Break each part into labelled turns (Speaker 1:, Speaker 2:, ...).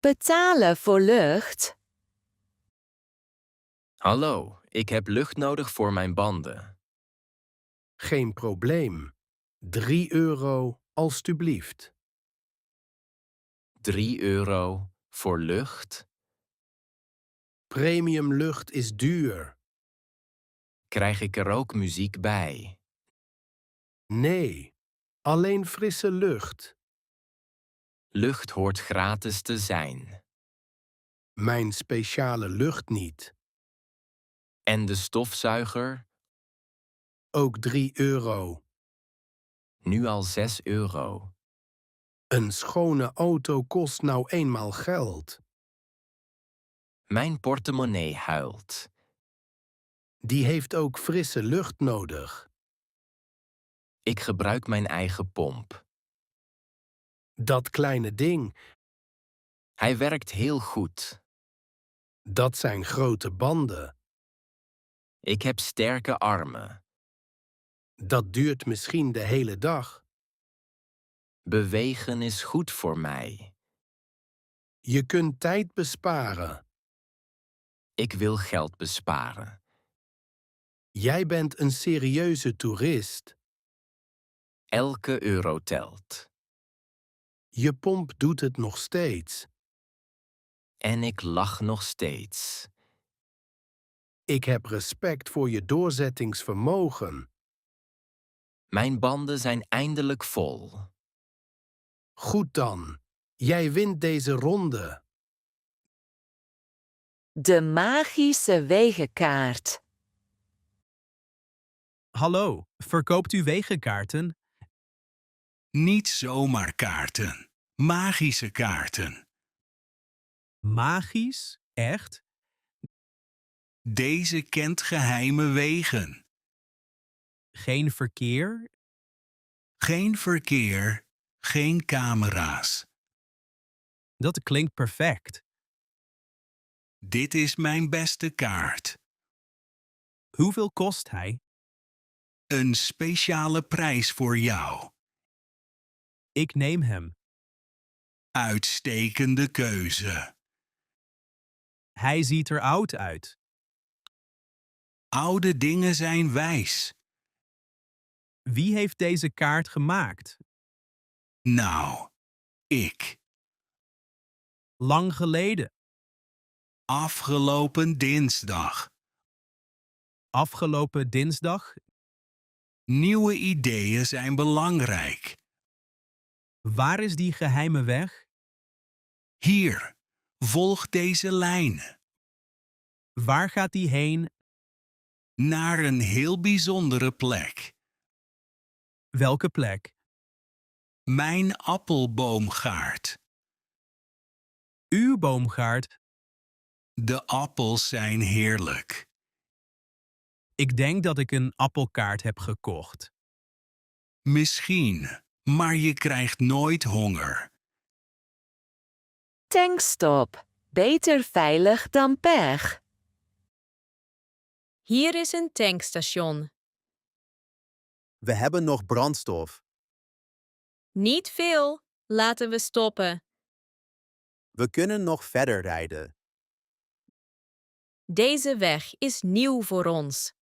Speaker 1: Betalen voor lucht?
Speaker 2: Hallo, ik heb lucht nodig voor mijn banden.
Speaker 3: Geen probleem. 3 euro, alstublieft.
Speaker 2: 3 euro voor lucht?
Speaker 3: Premiumlucht is duur.
Speaker 2: Krijg ik er ook muziek bij?
Speaker 3: Nee, alleen frisse lucht.
Speaker 2: Lucht hoort gratis te zijn.
Speaker 3: Mijn speciale lucht niet.
Speaker 2: En de stofzuiger?
Speaker 3: Ook 3 euro.
Speaker 2: Nu al 6 euro.
Speaker 3: Een schone auto kost nou eenmaal geld.
Speaker 2: Mijn portemonnee huilt.
Speaker 3: Die heeft ook frisse lucht nodig.
Speaker 2: Ik gebruik mijn eigen pomp.
Speaker 3: Dat kleine ding,
Speaker 2: Hij werkt heel goed.
Speaker 3: dat zijn grote banden.
Speaker 2: Ik heb sterke armen.
Speaker 3: Dat duurt misschien de hele dag.
Speaker 2: Bewegen is goed voor mij.
Speaker 3: Je kunt tijd besparen.
Speaker 2: Ik wil geld besparen.
Speaker 3: Jij bent een serieuze toerist.
Speaker 2: Elke euro telt.
Speaker 3: Je pomp doet het nog steeds.
Speaker 2: En ik lach nog steeds.
Speaker 3: Ik heb respect voor je doorzettingsvermogen.
Speaker 2: Mijn banden zijn eindelijk vol.
Speaker 3: Goed dan. Jij wint deze ronde.
Speaker 1: De magische wegenkaart.
Speaker 4: Hallo, verkoopt u wegenkaarten?
Speaker 5: Niet zomaar kaarten. Magische kaarten.
Speaker 4: Magisch? Echt?
Speaker 5: Deze kent geheime wegen.
Speaker 4: Geen verkeer?
Speaker 5: Geen verkeer, geen camera's.
Speaker 4: Dat klinkt perfect.
Speaker 5: Dit is mijn beste kaart.
Speaker 4: Hoeveel kost hij?
Speaker 5: Een speciale prijs voor jou.
Speaker 4: Ik neem hem.
Speaker 5: Uitstekende keuze.
Speaker 4: Hij ziet er oud uit.
Speaker 5: Oude dingen zijn wijs.
Speaker 4: Wie heeft deze kaart gemaakt?
Speaker 5: Nou, ik.
Speaker 4: Lang geleden.
Speaker 5: Afgelopen dinsdag.
Speaker 4: Afgelopen dinsdag.
Speaker 5: Nieuwe ideeën zijn belangrijk.
Speaker 4: Waar is die geheime weg?
Speaker 5: Hier, volg deze lijn.
Speaker 4: Waar gaat die heen?
Speaker 5: Naar een heel bijzondere plek.
Speaker 4: Welke plek?
Speaker 5: Mijn appelboomgaard.
Speaker 4: Uw boomgaard.
Speaker 5: De appels zijn heerlijk.
Speaker 4: Ik denk dat ik een appelkaart heb gekocht.
Speaker 5: Misschien, maar je krijgt nooit honger.
Speaker 1: Tankstop. Beter veilig dan pech.
Speaker 6: Hier is een tankstation.
Speaker 7: We hebben nog brandstof.
Speaker 6: Niet veel. Laten we stoppen.
Speaker 7: We kunnen nog verder rijden.
Speaker 6: Deze weg is nieuw voor ons.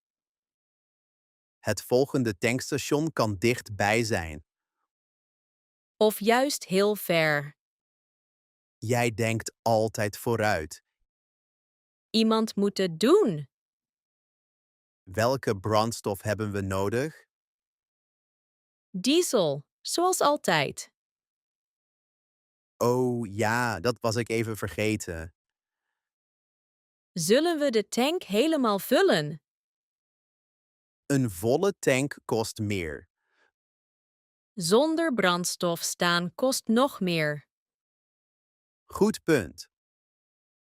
Speaker 7: Het volgende tankstation kan dichtbij zijn.
Speaker 6: Of juist heel ver.
Speaker 7: Jij denkt altijd vooruit.
Speaker 6: Iemand moet het doen.
Speaker 7: Welke brandstof hebben we nodig?
Speaker 6: Diesel, zoals altijd.
Speaker 7: Oh ja, dat was ik even vergeten.
Speaker 6: Zullen we de tank helemaal vullen?
Speaker 7: Een volle tank kost meer.
Speaker 6: Zonder brandstof staan kost nog meer.
Speaker 7: Goed punt.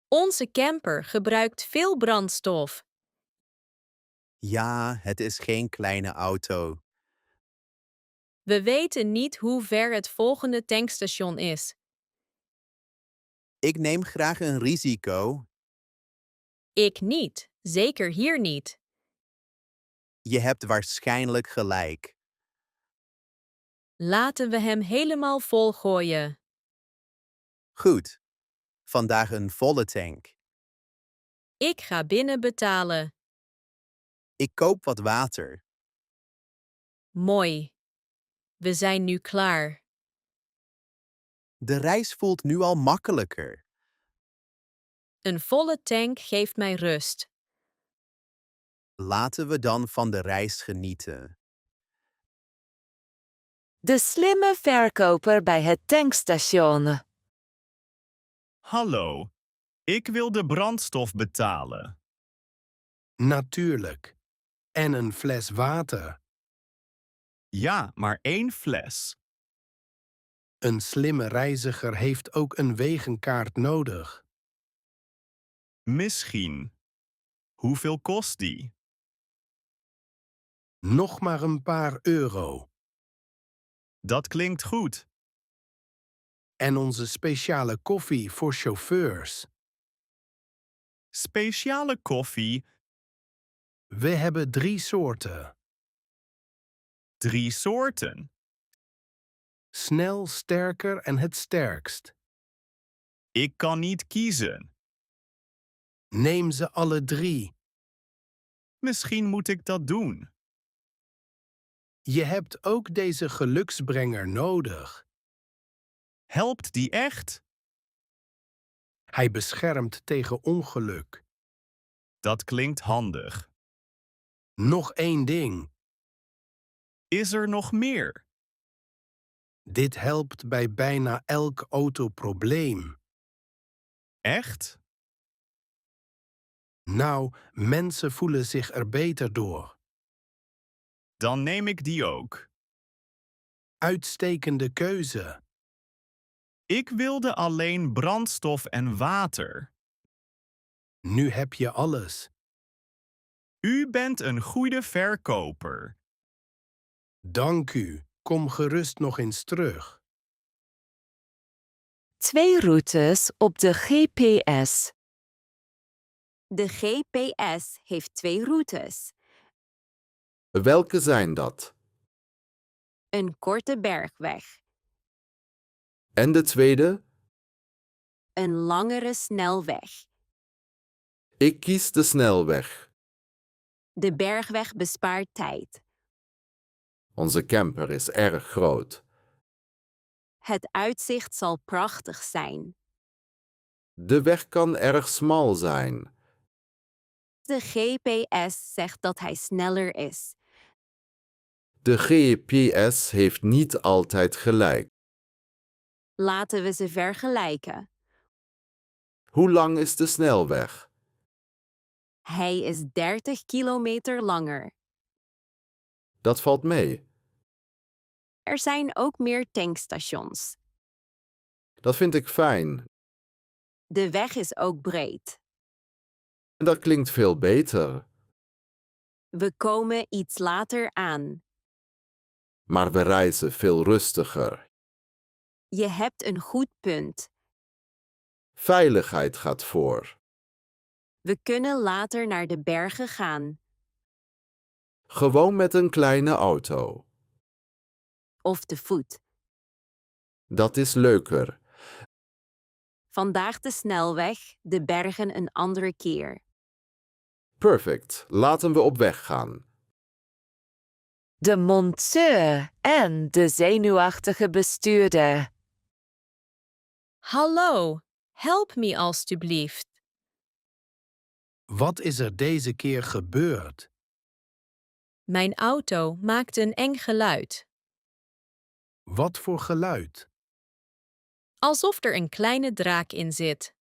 Speaker 6: Onze camper gebruikt veel brandstof.
Speaker 7: Ja, het is geen kleine auto.
Speaker 6: We weten niet hoe ver het volgende tankstation is.
Speaker 7: Ik neem graag een risico.
Speaker 6: Ik niet, zeker hier niet.
Speaker 7: Je hebt waarschijnlijk gelijk.
Speaker 6: Laten we hem helemaal volgooien.
Speaker 7: Goed. vandaag een volle tank.
Speaker 6: Ik ga binnen betalen.
Speaker 7: Ik koop wat water.
Speaker 6: Mooi. We zijn nu klaar.
Speaker 7: De reis voelt nu al makkelijker.
Speaker 6: Een volle tank geeft mij rust.
Speaker 7: Laten we dan van de reis genieten.
Speaker 1: De slimme verkoper bij het tankstation.
Speaker 8: Hallo, ik wil de brandstof betalen.
Speaker 3: Natuurlijk. En een fles water.
Speaker 8: Ja, maar 1 fles.
Speaker 3: Een slimme reiziger heeft ook een wegenkaart nodig.
Speaker 8: Misschien. Hoeveel kost die?
Speaker 3: Nog maar een paar euro.
Speaker 8: Dat klinkt goed.
Speaker 3: En onze speciale koffie voor chauffeurs.
Speaker 8: Speciale koffie,
Speaker 3: We hebben 3 soorten.
Speaker 8: 3 soorten.
Speaker 3: Snel, sterker en het sterkst.
Speaker 8: Ik kan niet kiezen.
Speaker 3: Neem ze alle 3.
Speaker 8: Misschien moet ik dat doen.
Speaker 3: Je hebt ook deze geluksbrenger nodig.
Speaker 8: Helpt die echt?
Speaker 3: Hij beschermt tegen ongeluk.
Speaker 8: Dat klinkt handig.
Speaker 3: Nog 1 ding.
Speaker 8: Is er nog meer?
Speaker 3: Dit helpt bij bijna elk autoprobleem.
Speaker 8: Echt?
Speaker 3: Nou, mensen voelen zich er beter door.
Speaker 8: Dan neem ik die ook.
Speaker 3: Uitstekende keuze.
Speaker 8: Ik wilde alleen brandstof en water.
Speaker 3: Nu heb je alles.
Speaker 8: U bent een goede verkoper.
Speaker 3: Dank u. Kom gerust nog eens terug.
Speaker 1: 2 routes op de GPS.
Speaker 9: De GPS heeft 2 routes.
Speaker 10: Welke zijn dat?
Speaker 9: Een korte bergweg,
Speaker 10: En de tweede?
Speaker 9: een langere snelweg.
Speaker 10: Ik kies de snelweg.
Speaker 9: De bergweg bespaart tijd.
Speaker 10: Onze camper is erg groot.
Speaker 9: Het uitzicht zal prachtig zijn.
Speaker 10: De weg kan erg smal zijn.
Speaker 9: De GPS zegt dat hij sneller is.
Speaker 10: De GPS heeft niet altijd gelijk.
Speaker 9: Laten we ze vergelijken.
Speaker 10: Hoe lang is de snelweg?
Speaker 9: Hij is 30 kilometer langer.
Speaker 10: Dat valt mee.
Speaker 9: Er zijn ook meer tankstations.
Speaker 10: Dat vind ik fijn.
Speaker 9: De weg is ook breed.
Speaker 10: En dat klinkt veel beter.
Speaker 9: We komen iets later aan.
Speaker 10: Maar we reizen veel rustiger.
Speaker 9: Je hebt een goed punt.
Speaker 10: Veiligheid gaat voor.
Speaker 9: We kunnen later naar de bergen gaan.
Speaker 10: Gewoon met een kleine auto.
Speaker 9: Of te voet.
Speaker 10: Dat is leuker.
Speaker 9: Vandaag de snelweg, de bergen een andere keer.
Speaker 10: Perfect. Laten we op weg gaan.
Speaker 1: De monteur en de zenuwachtige bestuurder.
Speaker 6: Hallo, help me alstublieft.
Speaker 3: Wat is er deze keer gebeurd?
Speaker 6: Mijn auto maakt een eng geluid.
Speaker 3: Wat voor geluid?
Speaker 6: Alsof er een kleine draak in zit.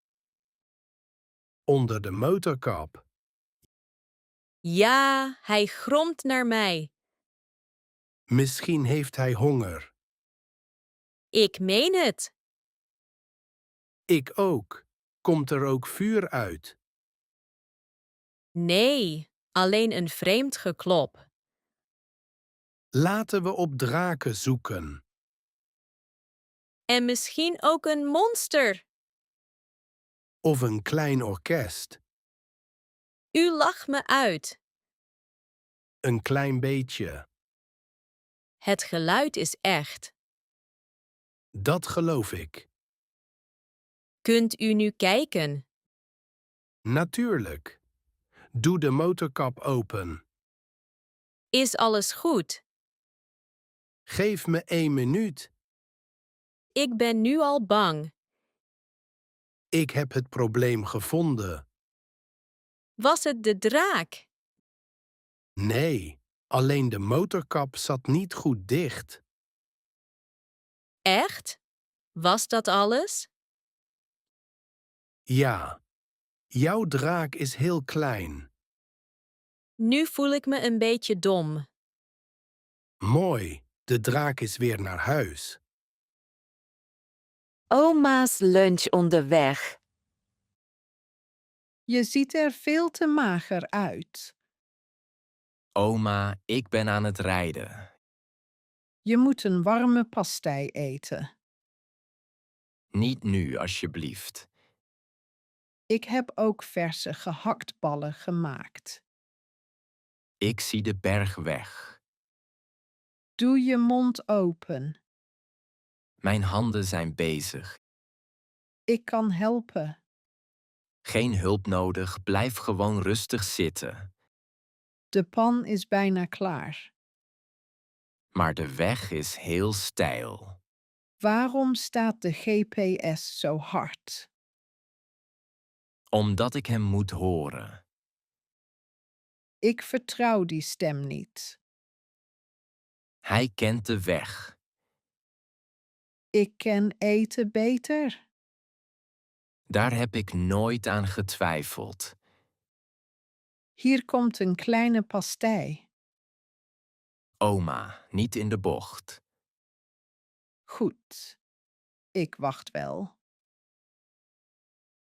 Speaker 3: Onder de motorkap.
Speaker 6: Ja, hij gromt naar mij.
Speaker 3: Misschien heeft hij honger.
Speaker 6: Ik meen het.
Speaker 3: Ik ook. Komt er ook vuur uit?
Speaker 6: Nee, alleen een vreemd geklop.
Speaker 3: Laten we op draken zoeken.
Speaker 6: En misschien ook een monster.
Speaker 3: Of een klein orkest.
Speaker 6: U lacht me uit.
Speaker 3: Een klein beetje.
Speaker 6: Het geluid is echt.
Speaker 3: Dat geloof ik.
Speaker 6: Kunt u nu kijken?
Speaker 3: Natuurlijk. Doe de motorkap open.
Speaker 6: Is alles goed?
Speaker 3: Geef me 1 minuut.
Speaker 6: Ik ben nu al bang.
Speaker 3: Ik heb het probleem gevonden.
Speaker 6: Was het de draak?
Speaker 3: Nee, alleen de motorkap zat niet goed dicht.
Speaker 6: Echt? Was dat alles?
Speaker 3: Ja. Jouw draak is heel klein.
Speaker 6: Nu voel ik me een beetje dom.
Speaker 3: Mooi, de draak is weer naar huis.
Speaker 1: Oma's lunch onderweg.
Speaker 11: Je ziet er veel te mager uit.
Speaker 2: Oma, ik ben aan het rijden.
Speaker 11: Je moet een warme pastei eten.
Speaker 2: Niet nu, alsjeblieft.
Speaker 11: Ik heb ook verse gehaktballen gemaakt.
Speaker 2: Ik zie de berg weg.
Speaker 11: Doe je mond open.
Speaker 2: Mijn handen zijn bezig.
Speaker 11: Ik kan helpen.
Speaker 2: Geen hulp nodig, blijf gewoon rustig zitten.
Speaker 11: De pan is bijna klaar.
Speaker 2: Maar de weg is heel steil.
Speaker 11: Waarom staat de GPS zo hard?
Speaker 2: Omdat ik hem moet horen.
Speaker 11: Ik vertrouw die stem niet.
Speaker 2: Hij kent de weg.
Speaker 11: Ik ken eten beter.
Speaker 2: Daar heb ik nooit aan getwijfeld.
Speaker 11: Hier komt een kleine pastei.
Speaker 2: Oma, niet in de bocht.
Speaker 11: Goed. Ik wacht wel.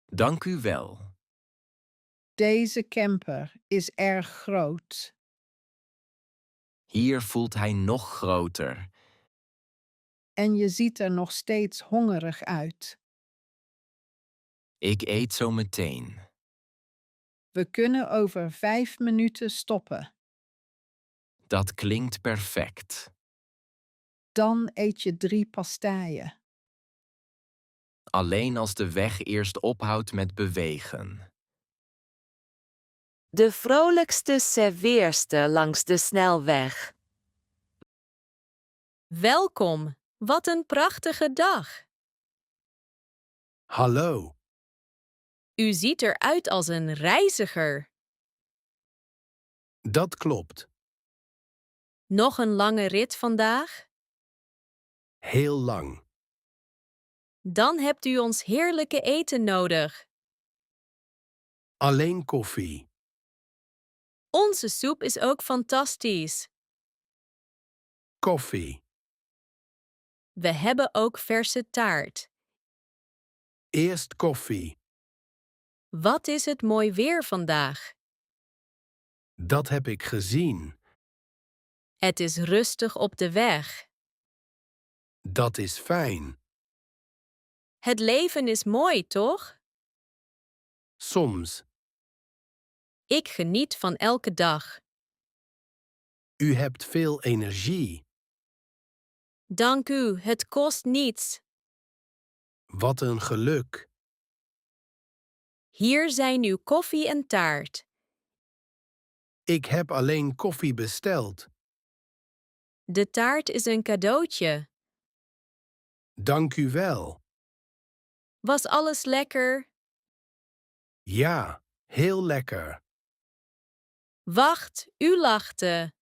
Speaker 2: Dank u wel.
Speaker 11: Deze camper is erg groot.
Speaker 2: Hier voelt hij nog groter.
Speaker 11: En je ziet er nog steeds hongerig uit.
Speaker 2: Ik eet zo meteen.
Speaker 11: We kunnen over 5 minuten stoppen.
Speaker 2: Dat klinkt perfect.
Speaker 11: Dan eet je 3 pasteien.
Speaker 2: Alleen als de weg eerst ophoudt met bewegen.
Speaker 1: De vrolijkste serveerster langs de snelweg.
Speaker 6: Welkom. Wat een prachtige dag.
Speaker 3: Hallo.
Speaker 6: U ziet eruit als een reiziger.
Speaker 3: Dat klopt.
Speaker 6: Nog een lange rit vandaag?
Speaker 3: Heel lang.
Speaker 6: Dan hebt u ons heerlijke eten nodig.
Speaker 3: Alleen koffie.
Speaker 6: Onze soep is ook fantastisch.
Speaker 3: Koffie.
Speaker 6: We hebben ook verse taart.
Speaker 3: Eerst koffie.
Speaker 6: Wat is het mooi weer vandaag?
Speaker 3: Dat heb ik gezien.
Speaker 6: Het is rustig op de weg.
Speaker 3: Dat is fijn.
Speaker 6: Het leven is mooi, toch?
Speaker 3: Soms.
Speaker 6: Ik geniet van elke dag.
Speaker 3: U hebt veel energie.
Speaker 6: Dank u, het kost niets.
Speaker 3: Wat een geluk.
Speaker 6: Hier zijn uw koffie en taart.
Speaker 3: Ik heb alleen koffie besteld.
Speaker 6: De taart is een cadeautje.
Speaker 3: Dank u wel.
Speaker 6: Was alles lekker?
Speaker 3: Ja, heel lekker.
Speaker 6: Wacht, u lachte.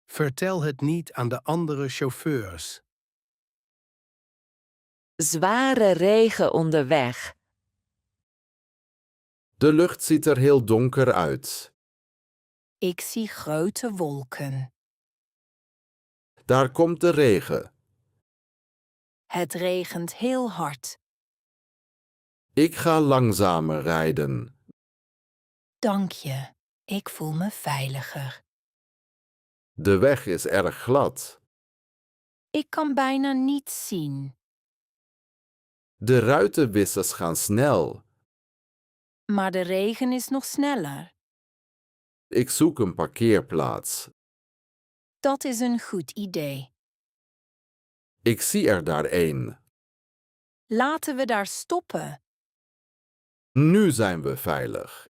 Speaker 3: Vertel het niet aan de andere chauffeurs.
Speaker 1: Zware regen onderweg.
Speaker 10: De lucht ziet er heel donker uit.
Speaker 12: Ik zie grote wolken.
Speaker 10: Daar komt de regen.
Speaker 12: Het regent heel hard.
Speaker 10: Ik ga langzamer rijden.
Speaker 12: Dank je. Ik voel me veiliger.
Speaker 10: De weg is erg glad.
Speaker 12: Ik kan bijna niets zien.
Speaker 10: De ruitenwissers gaan snel.
Speaker 12: Maar de regen is nog sneller.
Speaker 10: Ik zoek een parkeerplaats.
Speaker 12: Dat is een goed idee.
Speaker 10: Ik zie er daar één.
Speaker 12: Laten we daar stoppen.
Speaker 10: Nu zijn we veilig.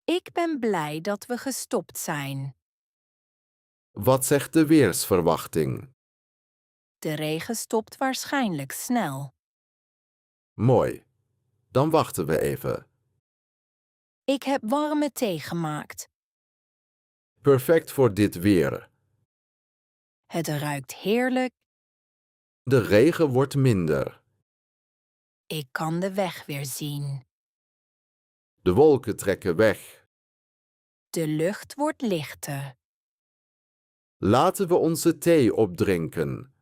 Speaker 12: Ik ben blij dat we gestopt zijn.
Speaker 10: Wat zegt de weersverwachting?
Speaker 12: De regen stopt waarschijnlijk snel.
Speaker 10: Mooi. Dan wachten we even.
Speaker 12: Ik heb warme thee gemaakt.
Speaker 10: Perfect voor dit weer.
Speaker 12: Het ruikt heerlijk.
Speaker 10: De regen wordt minder.
Speaker 12: Ik kan de weg weer zien.
Speaker 10: De wolken trekken weg.
Speaker 12: De lucht wordt lichter.
Speaker 10: Laten we onze thee opdrinken.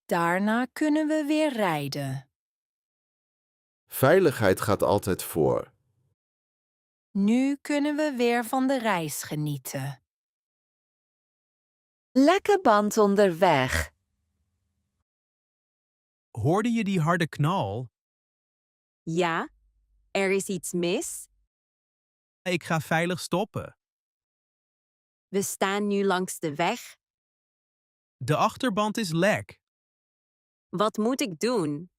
Speaker 12: Daarna kunnen we weer rijden.
Speaker 10: Veiligheid gaat altijd voor.
Speaker 12: Nu kunnen we weer van de reis genieten.
Speaker 1: Lekke band onderweg.
Speaker 4: Hoorde je die harde knal?
Speaker 9: Ja, er is iets mis.
Speaker 4: Ik ga veilig stoppen.
Speaker 9: We staan nu langs de weg.
Speaker 4: De achterband is lek.
Speaker 9: Wat moet ik doen?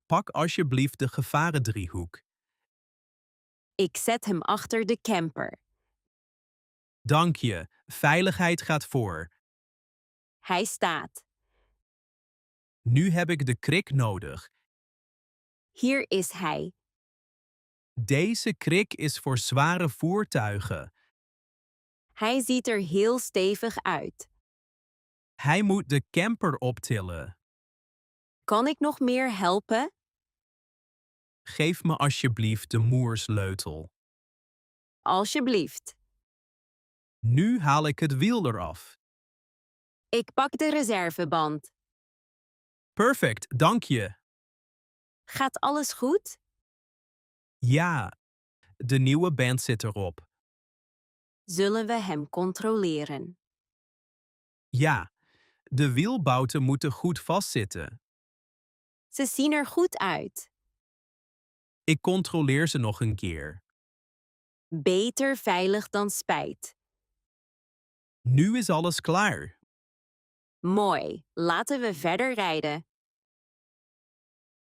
Speaker 4: Pak alsjeblieft de gevarendriehoek.
Speaker 9: Ik zet hem achter de camper.
Speaker 4: Dank je. Veiligheid gaat voor.
Speaker 9: Hij staat.
Speaker 4: Nu heb ik de krik nodig.
Speaker 9: Hier is hij.
Speaker 4: Deze krik is voor zware voertuigen.
Speaker 9: Hij ziet er heel stevig uit.
Speaker 4: Hij moet de camper optillen.
Speaker 9: Kan ik nog meer helpen?
Speaker 4: Geef me alsjeblieft de moersleutel.
Speaker 9: Alsjeblieft.
Speaker 4: Nu haal ik het wiel eraf.
Speaker 9: Ik pak de reserveband.
Speaker 4: Perfect, dank je.
Speaker 9: Gaat alles goed?
Speaker 4: Ja, de nieuwe band zit erop.
Speaker 9: Zullen we hem controleren?
Speaker 4: Ja, de wielbouten moeten goed vastzitten.
Speaker 9: Ze zien er goed uit.
Speaker 4: Ik controleer ze nog een keer.
Speaker 9: Beter veilig dan spijt.
Speaker 4: Nu is alles klaar.
Speaker 9: Mooi, laten we verder rijden.